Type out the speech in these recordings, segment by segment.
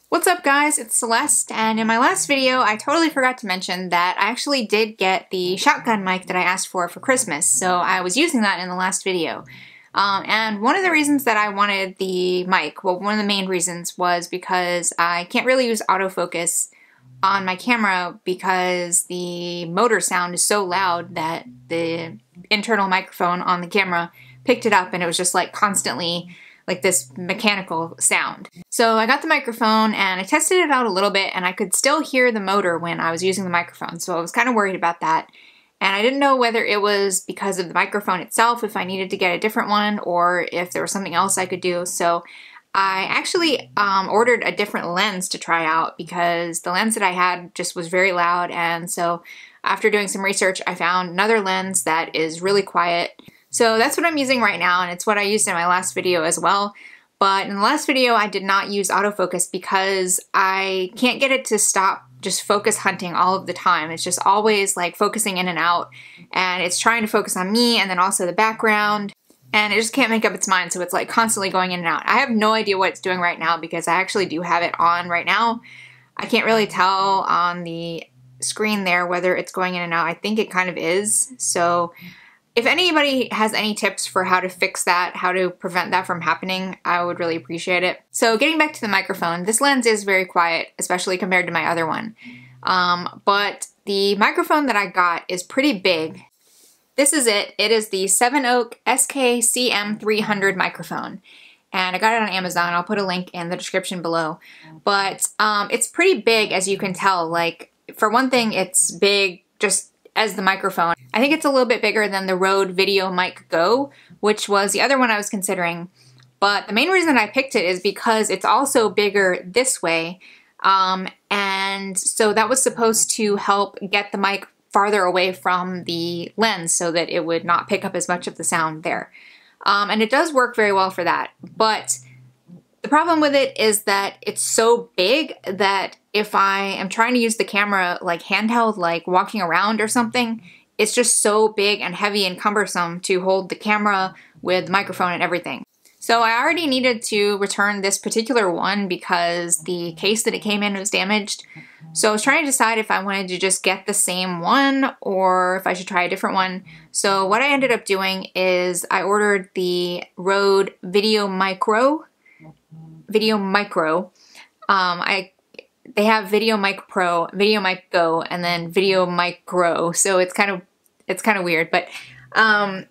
What's up guys, it's Celeste, and in my last video I totally forgot to mention that I actually did get the shotgun mic that I asked for Christmas, so I was using that in the last video. And one of the reasons that I wanted the mic, well, one of the main reasons was because I can't really use autofocus on my camera because the motor sound is so loud that the internal microphone on the camera picked it up and it was just like constantly like this mechanical sound. So I got the microphone and I tested it out a little bit and I could still hear the motor when I was using the microphone, so I was kind of worried about that. And I didn't know whether it was because of the microphone itself, if I needed to get a different one, or if there was something else I could do. So I actually ordered a different lens to try out because the lens that I had just was very loud, and so after doing some research I found another lens that is really quiet. So that's what I'm using right now, and it's what I used in my last video as well. But in the last video I did not use autofocus because I can't get it to stop just focus hunting all of the time. It's just always like focusing in and out, and it's trying to focus on me and then also the background, and it just can't make up its mind, so it's like constantly going in and out. I have no idea what it's doing right now because I actually do have it on right now. I can't really tell on the screen there whether it's going in and out. I think it kind of is. So if anybody has any tips for how to fix that, how to prevent that from happening, I would really appreciate it. So getting back to the microphone, this lens is very quiet, especially compared to my other one. But the microphone that I got is pretty big. This is it. It is the Sevenoak SK-CM300 microphone. And I got it on Amazon. I'll put a link in the description below. But it's pretty big, as you can tell. Like, for one thing, it's big just as the microphone. I think it's a little bit bigger than the RØDE VideoMicro Go, which was the other one I was considering. But the main reason I picked it is because it's also bigger this way. And so that was supposed to help get the mic farther away from the lens so that it would not pick up as much of the sound there. And it does work very well for that. But the problem with it is that it's so big that if I am trying to use the camera like handheld, like walking around or something, it's just so big and heavy and cumbersome to hold the camera with the microphone and everything. So I already needed to return this particular one because the case that it came in was damaged. So I was trying to decide if I wanted to just get the same one or if I should try a different one. So what I ended up doing is I ordered the RØDE VideoMicro. They have VideoMic Pro, VideoMic Go, and then VideoMicro. So it's kind of weird, but I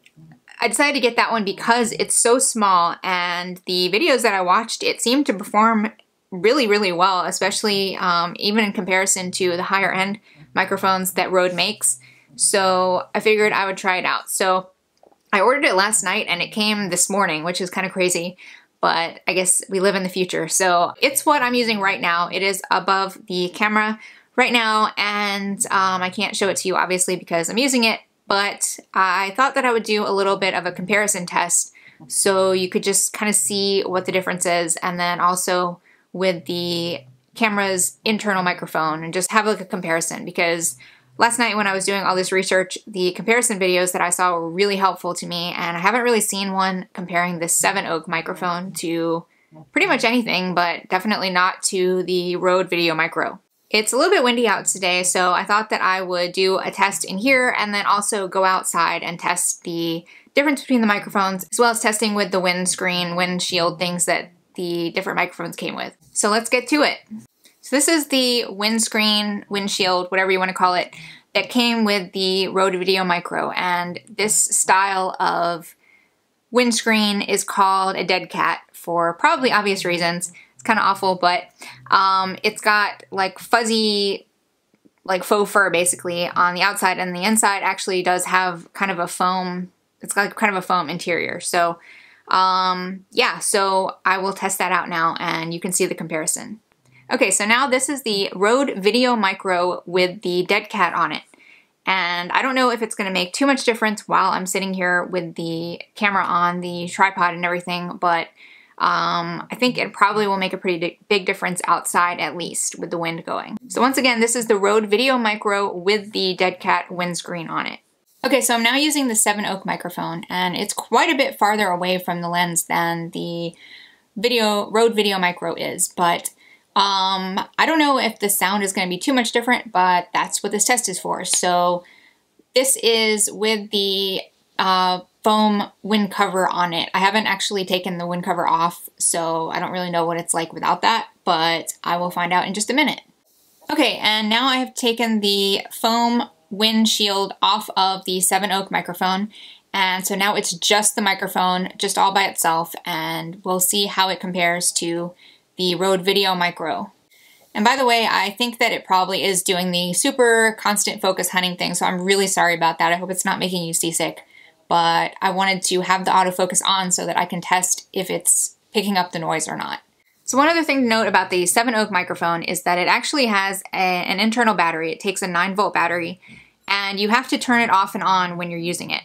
decided to get that one because it's so small, and the videos that I watched, it seemed to perform really, really well, especially even in comparison to the higher end microphones that RØDE makes. So I figured I would try it out. So I ordered it last night and it came this morning, which is kind of crazy, but I guess we live in the future. So it's what I'm using right now. It is above the camera right now, and I can't show it to you obviously because I'm using it, but I thought that I would do a little bit of a comparison test so you could just kind of see what the difference is, and then also with the camera's internal microphone, and just have like a comparison, because last night when I was doing all this research, the comparison videos that I saw were really helpful to me, and I haven't really seen one comparing this Sevenoak microphone to pretty much anything, but definitely not to the RØDE VideoMicro. It's a little bit windy out today, so I thought that I would do a test in here and then also go outside and test the difference between the microphones, as well as testing with the windshield things that the different microphones came with. So let's get to it. So this is the windshield, whatever you want to call it, that came with the RØDE VideoMicro, and this style of windscreen is called a dead cat for probably obvious reasons. It's kind of awful, but it's got like fuzzy, like faux fur basically on the outside, and the inside actually does have kind of a foam, it's got kind of a foam interior. So yeah, so I will test that out now and you can see the comparison. Okay, so now this is the RØDE VideoMicro with the dead cat on it. And I don't know if it's going to make too much difference while I'm sitting here with the camera on the tripod and everything, but I think it probably will make a pretty big difference outside, at least, with the wind going. So once again, this is the RØDE VideoMicro with the dead cat windscreen on it. Okay, so I'm now using the Sevenoak microphone, and it's quite a bit farther away from the lens than the RØDE VideoMicro is, but I don't know if the sound is going to be too much different, but that's what this test is for. So this is with the foam wind cover on it. I haven't actually taken the wind cover off, so I don't really know what it's like without that, but I will find out in just a minute. Okay, and now I have taken the foam windshield off of the Sevenoak microphone, and so now it's just the microphone, just all by itself, and we'll see how it compares to the RØDE VideoMicro. And by the way, I think that it probably is doing the super constant focus hunting thing, so I'm really sorry about that. I hope it's not making you seasick, but I wanted to have the autofocus on so that I can test if it's picking up the noise or not. So one other thing to note about the Sevenoak microphone is that it actually has an internal battery. It takes a 9-volt battery, and you have to turn it off and on when you're using it.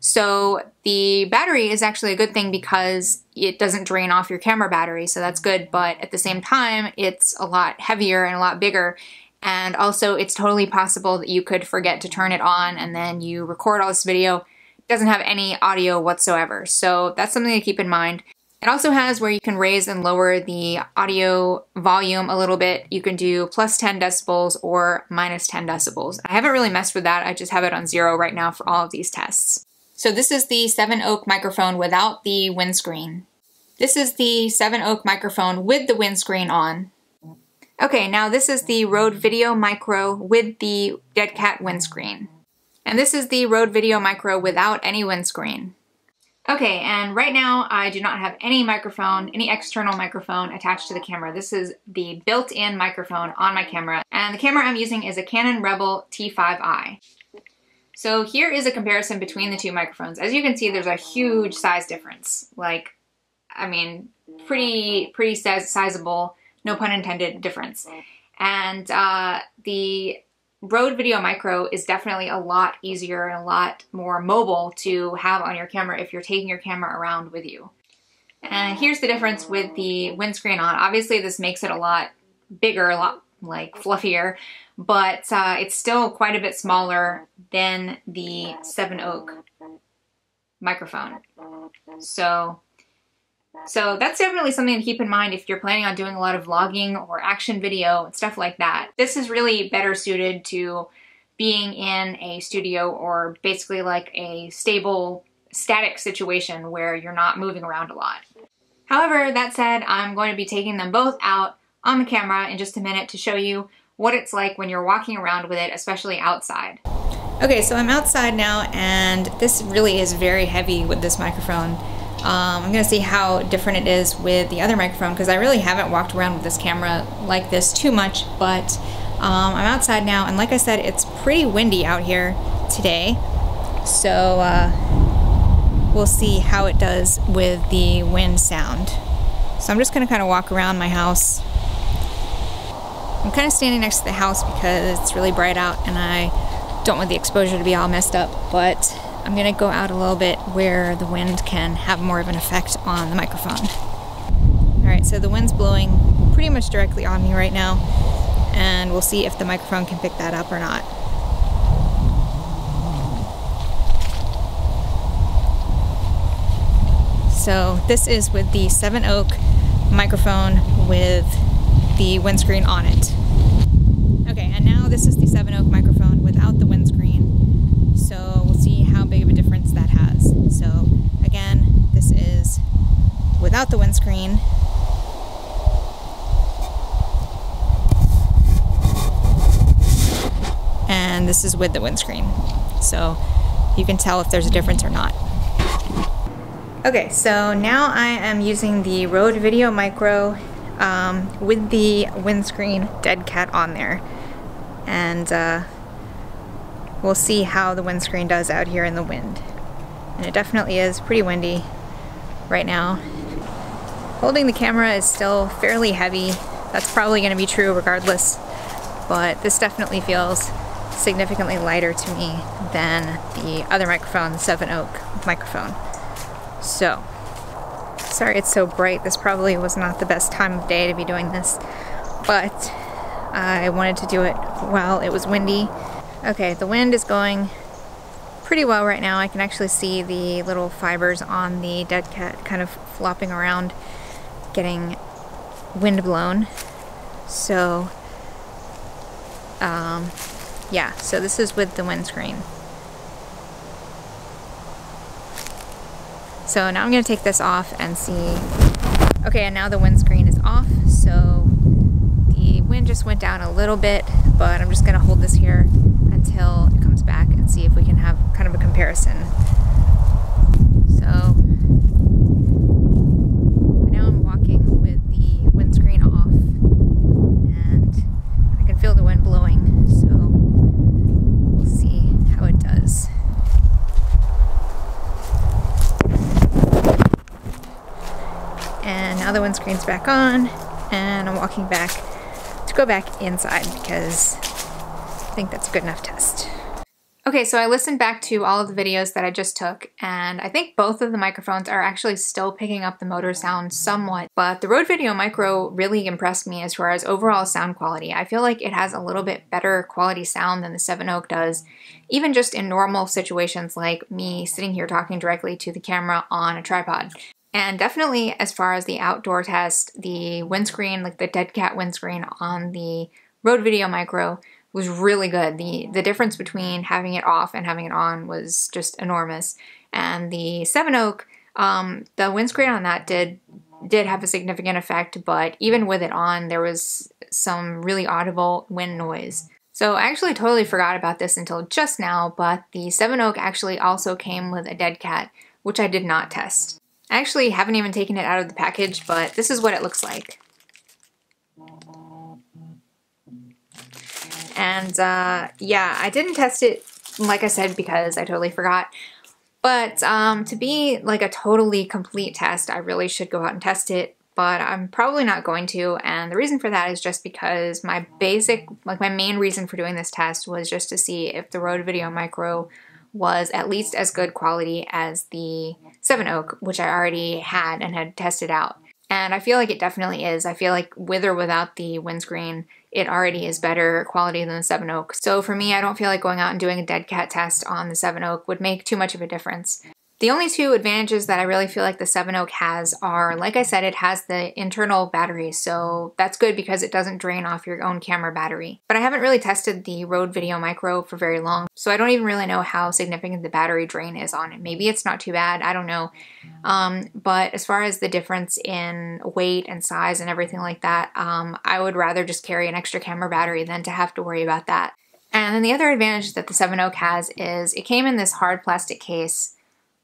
So the battery is actually a good thing because it doesn't drain off your camera battery, so that's good, but at the same time, it's a lot heavier and a lot bigger, and also it's totally possible that you could forget to turn it on and then you record all this video. It doesn't have any audio whatsoever, so that's something to keep in mind. It also has where you can raise and lower the audio volume a little bit. You can do plus 10 decibels or minus 10 decibels. I haven't really messed with that, I just have it on 0 right now for all of these tests. So this is the Sevenoak microphone without the windscreen. This is the Sevenoak microphone with the windscreen on. Okay, now this is the RØDE VideoMicro with the dead cat windscreen. And this is the RØDE VideoMicro without any windscreen. Okay, and right now I do not have any microphone, any external microphone attached to the camera. This is the built-in microphone on my camera. And the camera I'm using is a Canon Rebel T5i. So here is a comparison between the two microphones. As you can see, there's a huge size difference. Like, I mean, pretty sizable, no pun intended, difference. And the RØDE VideoMicro is definitely a lot easier and a lot more mobile to have on your camera if you're taking your camera around with you. And here's the difference with the windscreen on. Obviously, this makes it a lot bigger, a lot like fluffier, but it's still quite a bit smaller than the Sevenoak microphone. So that's definitely something to keep in mind if you're planning on doing a lot of vlogging or action video and stuff like that. This is really better suited to being in a studio or basically like a stable, static situation where you're not moving around a lot. However, that said, I'm going to be taking them both out on the camera in just a minute to show you what it's like when you're walking around with it, especially outside. Okay, so I'm outside now, and this really is very heavy with this microphone. I'm gonna see how different it is with the other microphone because I really haven't walked around with this camera like this too much, but I'm outside now, and like I said, it's pretty windy out here today, so we'll see how it does with the wind sound. So I'm just gonna kind of walk around my house. I'm kind of standing next to the house because it's really bright out and I don't want the exposure to be all messed up, but I'm gonna go out a little bit where the wind can have more of an effect on the microphone. Alright, so the wind's blowing pretty much directly on me right now, and we'll see if the microphone can pick that up or not. So this is with the Sevenoak microphone with the windscreen on it. Okay, and now this is the Sevenoak microphone without the windscreen, so we'll see how big of a difference that has. So again, this is without the windscreen. And this is with the windscreen. So you can tell if there's a difference or not. Okay, so now I am using the RØDE VideoMicro with the windscreen dead cat on there, and we'll see how the windscreen does out here in the wind. And it definitely is pretty windy right now. Holding the camera is still fairly heavy. That's probably going to be true regardless, but this definitely feels significantly lighter to me than the other microphone, the Sevenoak microphone. So, sorry it's so bright. This probably was not the best time of day to be doing this, but I wanted to do it while it was windy. Okay, the wind is going pretty well right now. I can actually see the little fibers on the dead cat kind of flopping around, getting wind blown. So, yeah, so this is with the windscreen. So now I'm going to take this off and see. Okay, and now the windscreen is off, so the wind just went down a little bit, but I'm just going to hold this here until it comes back and see if we can have kind of a comparison. So now I'm walking with the windscreen off, and I can feel the wind blowing, so we'll see how it does. And now the windscreen's back on, and I'm walking back to go back inside because I think that's a good enough test. Okay, so I listened back to all of the videos that I just took, and I think both of the microphones are actually still picking up the motor sound somewhat, but the RØDE VideoMicro really impressed me as far as overall sound quality. I feel like it has a little bit better quality sound than the Sevenoak does, even just in normal situations like me sitting here talking directly to the camera on a tripod. And definitely as far as the outdoor test, the windscreen, like the dead cat windscreen on the RØDE VideoMicro was really good. The difference between having it off and having it on was just enormous. And the Sevenoak, the windscreen on that did have a significant effect, but even with it on, there was some really audible wind noise. So I actually totally forgot about this until just now, but the Sevenoak actually also came with a dead cat, which I did not test. I actually haven't even taken it out of the package, but this is what it looks like. And yeah, I didn't test it, like I said, because I totally forgot. But to be like a totally complete test, I really should go out and test it, but I'm probably not going to. And the reason for that is just because my main reason for doing this test was just to see if the RØDE VideoMicro was at least as good quality as the Sevenoak, which I already had and had tested out. And I feel like it definitely is. I feel like with or without the windscreen, it already is better quality than the Sevenoak. So for me, I don't feel like going out and doing a dead cat test on the Sevenoak would make too much of a difference. The only two advantages that I really feel like the Sevenoak has are, like I said, it has the internal battery, so that's good because it doesn't drain off your own camera battery. But I haven't really tested the RØDE VideoMicro for very long, so I don't even really know how significant the battery drain is on it. Maybe it's not too bad, I don't know. But as far as the difference in weight and size and everything like that, I would rather just carry an extra camera battery than to have to worry about that. And then the other advantage that the Sevenoak has is it came in this hard plastic case,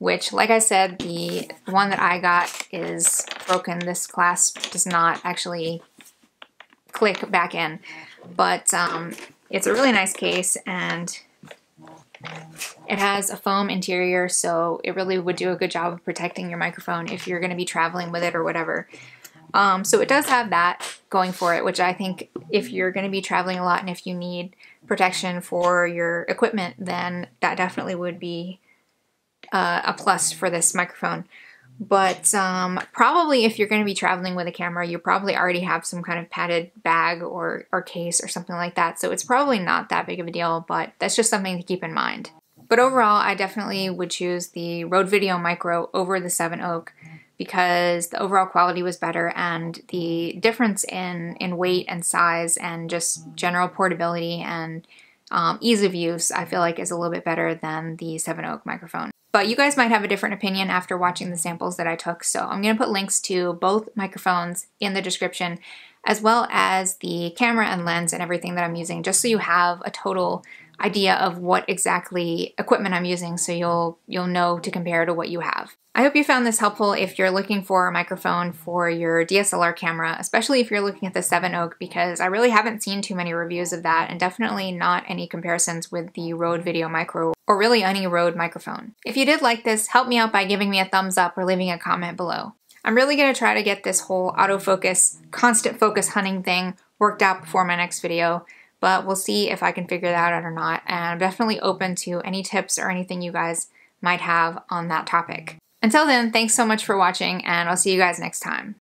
which, like I said, the one that I got is broken. This clasp does not actually click back in, but it's a really nice case, and it has a foam interior, so it really would do a good job of protecting your microphone if you're going to be traveling with it or whatever. So it does have that going for it, which I think if you're going to be traveling a lot and if you need protection for your equipment, then that definitely would be a plus for this microphone. But probably if you're going to be traveling with a camera, you probably already have some kind of padded bag or case or something like that, so it's probably not that big of a deal, but that's just something to keep in mind. But overall, I definitely would choose the RØDE VideoMicro over the Sevenoak because the overall quality was better, and the difference in weight and size and just general portability and ease of use, I feel like is a little bit better than the Sevenoak microphone. But you guys might have a different opinion after watching the samples that I took, so I'm going to put links to both microphones in the description, as well as the camera and lens and everything that I'm using, just so you have a total idea of what exactly equipment I'm using, so you'll know to compare to what you have. I hope you found this helpful if you're looking for a microphone for your DSLR camera, especially if you're looking at the Sevenoak, because I really haven't seen too many reviews of that, and definitely not any comparisons with the RØDE VideoMicro or really any RØDE microphone. If you did like this, help me out by giving me a thumbs up or leaving a comment below. I'm really going to try to get this whole autofocus, constant focus hunting thing worked out before my next video, but we'll see if I can figure that out or not, and I'm definitely open to any tips or anything you guys might have on that topic. Until then, thanks so much for watching, and I'll see you guys next time.